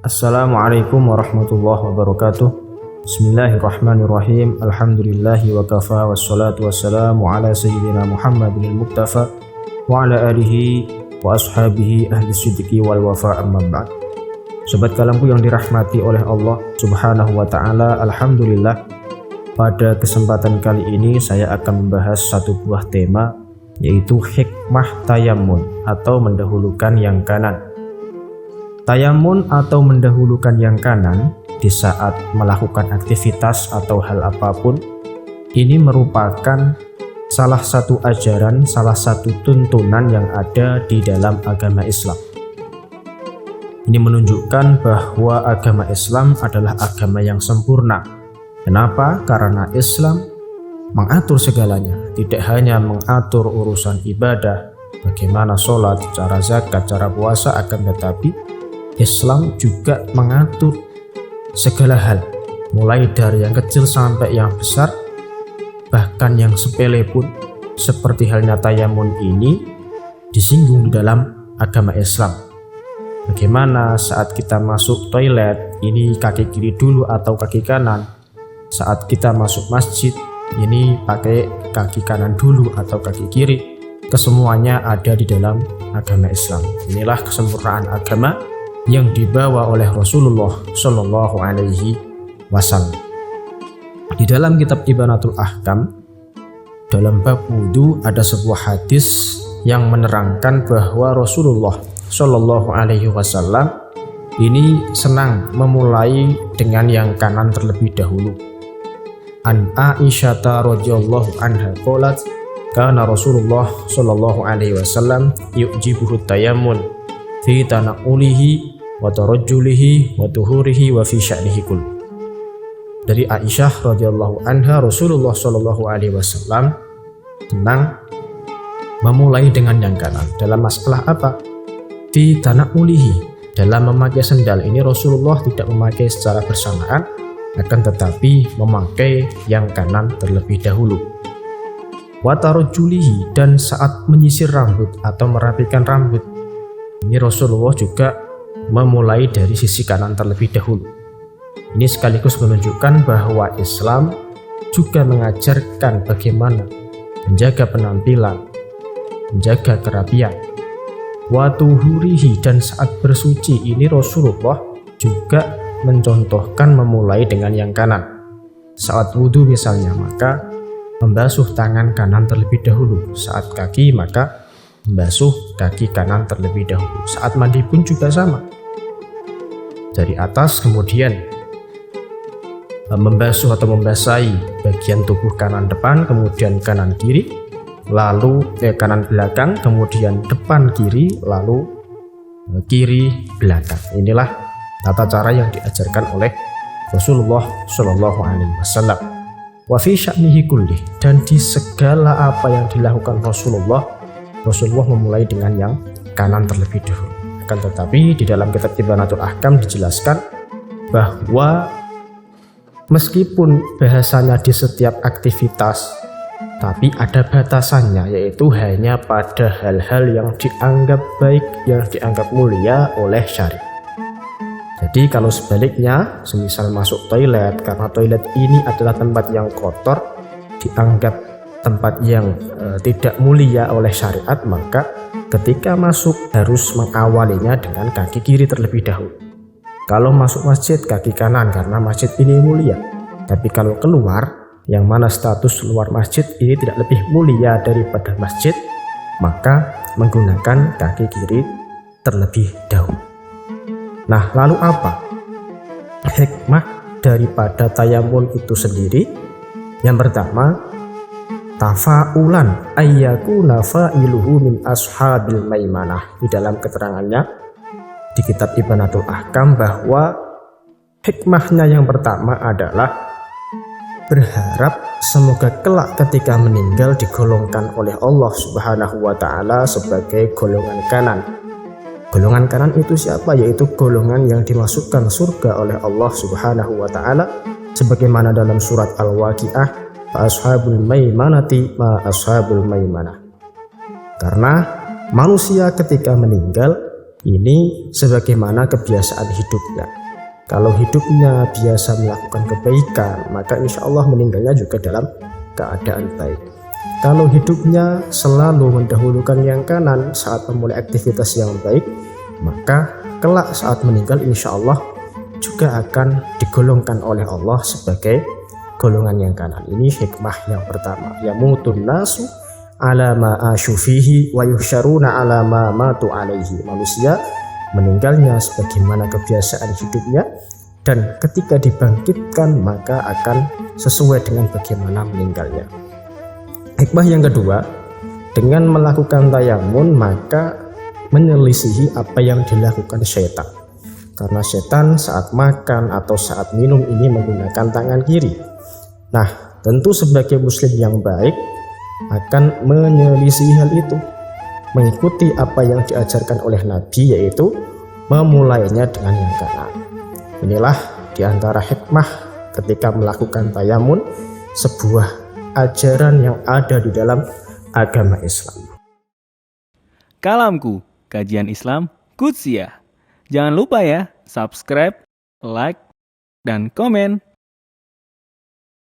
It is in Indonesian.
Assalamualaikum warahmatullahi wabarakatuh. Bismillahirrahmanirrahim. Alhamdulillahi wa kafa wassalatu wassalamu ala sayyidina Muhammadin al-Muktafa wa ala alihi wa ashabihi ahli siddiqi wal wafa amma ba'd. Sobat kalamku yang dirahmati oleh Allah Subhanahu wa taala, alhamdulillah pada kesempatan kali ini saya akan membahas satu buah tema, yaitu hikmah tayammun atau mendahulukan yang kanan. Tayamun atau mendahulukan yang kanan di saat melakukan aktivitas atau hal apapun, ini merupakan salah satu ajaran, salah satu tuntunan yang ada di dalam agama Islam. Ini menunjukkan bahwa agama Islam adalah agama yang sempurna. Kenapa? Karena Islam mengatur segalanya, tidak hanya mengatur urusan ibadah, bagaimana sholat, cara zakat, cara puasa, akan tetapi Islam juga mengatur segala hal, mulai dari yang kecil sampai yang besar, bahkan yang sepele pun seperti halnya tayamun ini disinggung di dalam agama Islam. Bagaimana saat kita masuk toilet, ini kaki kiri dulu atau kaki kanan. Saat kita masuk masjid, ini pakai kaki kanan dulu atau kaki kiri. Kesemuanya ada di dalam agama Islam. Inilah kesempurnaan agama yang dibawa oleh Rasulullah Shallallahu Alaihi Wasallam. Di dalam kitab Ibanatul Ahkam, dalam bab wudhu ada sebuah hadis yang menerangkan bahwa Rasulullah Shallallahu Alaihi Wasallam ini senang memulai dengan yang kanan terlebih dahulu. An Aisyah radhiyallahu anha qalat, kana Rasulullah Shallallahu Alaihi Wasallam yu'jibuhu tayammun fi tanaulihi wa tarajjulihi wa tuhurihi wa fi sya'nihi kull. Dari Aisyah radhiyallahu anha, Rasulullah Shallallahu Alaihi Wasallam tenang memulai dengan yang kanan. Dalam masalah apa? Fi tanaulihi, dalam memakai sendal ini Rasulullah tidak memakai secara bersamaan, akan tetapi memakai yang kanan terlebih dahulu. Wa tarajjulihi, dan saat menyisir rambut atau merapikan rambut, ini Rasulullah juga memulai dari sisi kanan terlebih dahulu. Ini sekaligus menunjukkan bahwa Islam juga mengajarkan bagaimana menjaga penampilan, menjaga kerapian. Wa tuhurihi, dan saat bersuci ini Rasulullah juga mencontohkan memulai dengan yang kanan. Saat wudhu misalnya, maka membasuh tangan kanan terlebih dahulu. Saat kaki, maka membasuh kaki kanan terlebih dahulu. Saat mandi pun juga sama. Dari atas kemudian membasuh atau membasahi bagian tubuh kanan depan, kemudian kanan kiri, lalu kanan belakang, kemudian depan kiri, lalu kiri belakang. Inilah tata cara yang diajarkan oleh Rasulullah Shallallahu Alaihi Wasallam. Wa fi sya'nihi kulli, dan di segala apa yang dilakukan Rasulullah memulai dengan yang kanan terlebih dahulu. Akan tetapi di dalam kitab Ibanatul Ahkam dijelaskan bahwa meskipun bahasanya di setiap aktivitas, tapi ada batasannya, yaitu hanya pada hal-hal yang dianggap baik, yang dianggap mulia oleh syariat. Jadi kalau sebaliknya, semisal masuk toilet, karena toilet ini adalah tempat yang kotor, dianggap tempat yang tidak mulia oleh syariat, maka ketika masuk harus mengawalinya dengan kaki kiri terlebih dahulu. Kalau masuk masjid, kaki kanan, karena masjid ini mulia. Tapi kalau keluar, yang mana status luar masjid ini tidak lebih mulia daripada masjid, maka menggunakan kaki kiri terlebih dahulu. Nah, lalu apa hikmah daripada tayamun itu sendiri? Yang pertama, tafa'ulan ayyakuna fa'iluhu min ashabil maimanah. Di dalam keterangannya di kitab Ibanatul Ahkam, bahwa hikmahnya yang pertama adalah berharap semoga kelak ketika meninggal digolongkan oleh Allah Subhanahu wa taala sebagai golongan kanan. Golongan kanan itu siapa? Yaitu golongan yang dimasukkan surga oleh Allah Subhanahu wa taala, sebagaimana dalam surat Al-Waqiah, ashabul maimanati ma ashabul maimanah. Karena manusia ketika meninggal Ini sebagaimana kebiasaan hidupnya. Kalau hidupnya biasa melakukan kebaikan, maka insya Allah meninggalnya juga dalam keadaan baik. Kalau hidupnya selalu mendahulukan yang kanan saat memulai aktivitas yang baik, maka kelak saat meninggal insya Allah juga akan digolongkan oleh Allah sebagai golongan yang kanan. Ini hikmah yang pertama. Yamutun nasu ala ma asyufihi wa yuhsyaruna ala ma matu alaihi. Manusia meninggalnya sebagaimana kebiasaan hidupnya, dan ketika dibangkitkan maka akan sesuai dengan bagaimana meninggalnya. Hikmah yang kedua, dengan melakukan tayamun maka menyelisihi apa yang dilakukan syaitan. Karena setan saat makan atau saat minum ini menggunakan tangan kiri. Nah, tentu sebagai muslim yang baik akan menyelisih hal itu, mengikuti apa yang diajarkan oleh Nabi, yaitu memulainya dengan yang kanan. Inilah diantara hikmah ketika melakukan tayamun, sebuah ajaran yang ada di dalam agama Islam. Kalamku, kajian Islam Qudsiah. Jangan lupa ya, subscribe, like, dan komen.